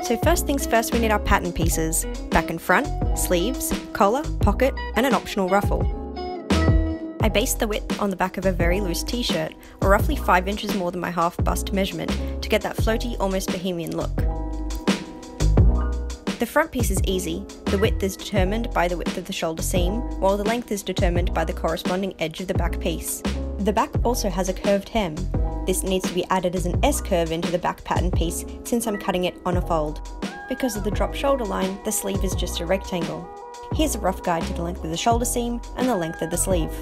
So first things first, we need our pattern pieces: back and front, sleeves, collar, pocket, and an optional ruffle. I based the width on the back of a very loose t-shirt, or roughly 5 inches more than my half bust measurement, to get that floaty, almost bohemian look. The front piece is easy. The width is determined by the width of the shoulder seam, while the length is determined by the corresponding edge of the back piece. The back also has a curved hem. This needs to be added as an S-curve into the back pattern piece since I'm cutting it on a fold. Because of the drop shoulder line, the sleeve is just a rectangle. Here's a rough guide to the length of the shoulder seam and the length of the sleeve.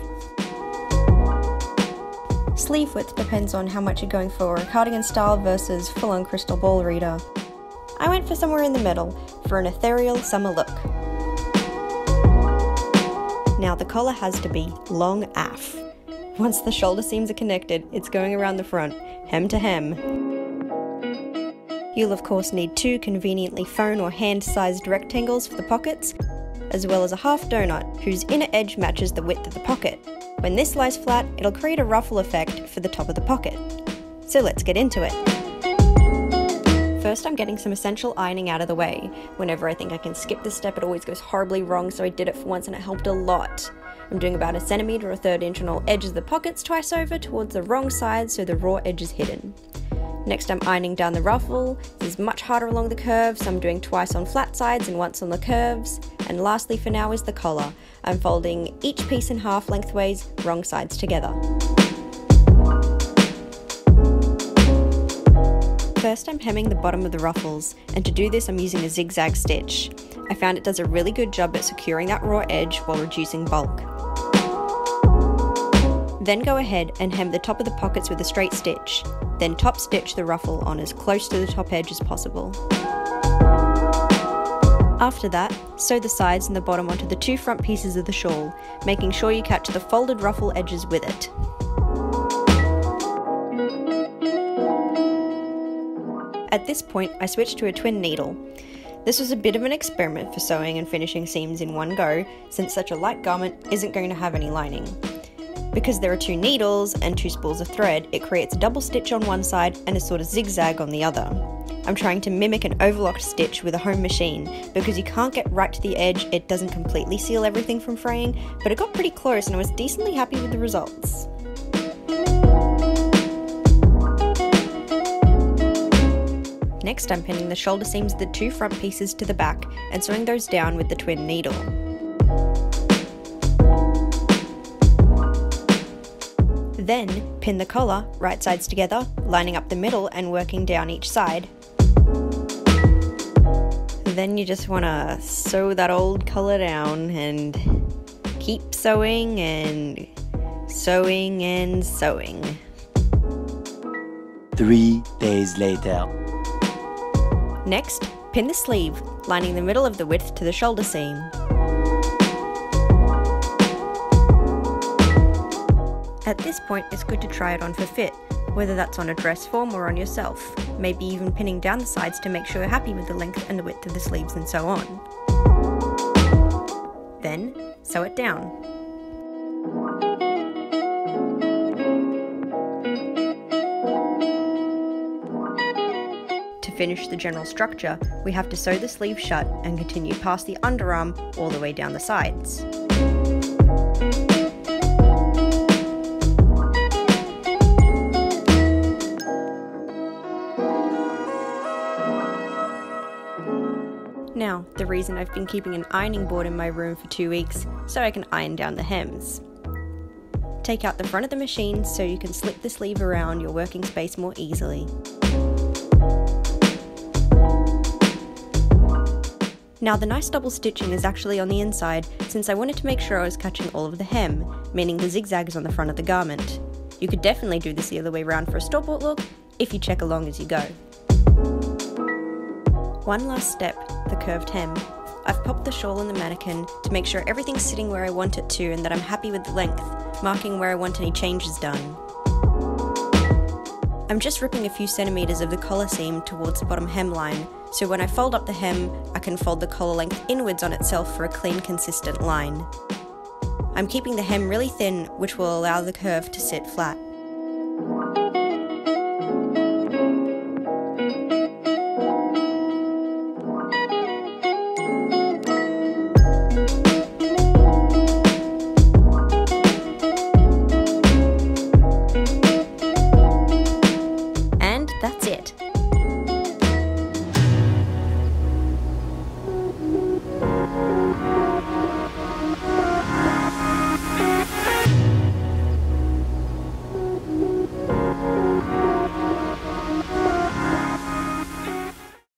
Sleeve width depends on how much you're going for a cardigan style versus full-on crystal ball reader. I went for somewhere in the middle for an ethereal summer look. Now the collar has to be long AF. Once the shoulder seams are connected, it's going around the front, hem to hem. You'll of course need 2 conveniently phone or hand-sized rectangles for the pockets, as well as a half donut whose inner edge matches the width of the pocket. When this lies flat, it'll create a ruffle effect for the top of the pocket. So let's get into it. First, I'm getting some essential ironing out of the way. Whenever I think I can skip this step, it always goes horribly wrong, so I did it for once and it helped a lot. I'm doing about 1 centimeter or 1/3 inch on all edges of the pockets twice over towards the wrong side so the raw edge is hidden. Next, I'm ironing down the ruffle. This is much harder along the curves, so I'm doing twice on flat sides and once on the curves. And lastly for now is the collar. I'm folding each piece in half lengthways, wrong sides together. First, I'm hemming the bottom of the ruffles, and to do this I'm using a zigzag stitch. I found it does a really good job at securing that raw edge while reducing bulk. Then go ahead and hem the top of the pockets with a straight stitch. Then top stitch the ruffle on as close to the top edge as possible. After that, sew the sides and the bottom onto the 2 front pieces of the shawl, making sure you catch the folded ruffle edges with it. At this point, I switched to a twin needle. This was a bit of an experiment for sewing and finishing seams in one go, since such a light garment isn't going to have any lining. Because there are 2 needles and 2 spools of thread, it creates a double stitch on one side and a sort of zigzag on the other. I'm trying to mimic an overlocked stitch with a home machine. Because you can't get right to the edge, it doesn't completely seal everything from fraying, but it got pretty close and I was decently happy with the results. Next, I'm pinning the shoulder seams of the 2 front pieces to the back and sewing those down with the twin needle. Then, pin the collar, right sides together, lining up the middle and working down each side. Then you just want to sew that old collar down and keep sewing and sewing and sewing. 3 days later. Next, pin the sleeve, lining the middle of the width to the shoulder seam. At this point, it's good to try it on for fit, whether that's on a dress form or on yourself, maybe even pinning down the sides to make sure you're happy with the length and the width of the sleeves and so on. Then, sew it down. To finish the general structure, we have to sew the sleeve shut and continue past the underarm all the way down the sides. Now, the reason I've been keeping an ironing board in my room for 2 weeks, so I can iron down the hems. Take out the front of the machine so you can slip the sleeve around your working space more easily. Now the nice double stitching is actually on the inside, since I wanted to make sure I was catching all of the hem, meaning the zigzag is on the front of the garment. You could definitely do this the other way around for a store-bought look, if you check along as you go. One last step, the curved hem. I've popped the shawl on the mannequin to make sure everything's sitting where I want it to and that I'm happy with the length, marking where I want any changes done. I'm just ripping a few centimetres of the collar seam towards the bottom hemline, so when I fold up the hem, I can fold the collar length inwards on itself for a clean, consistent line. I'm keeping the hem really thin, which will allow the curve to sit flat.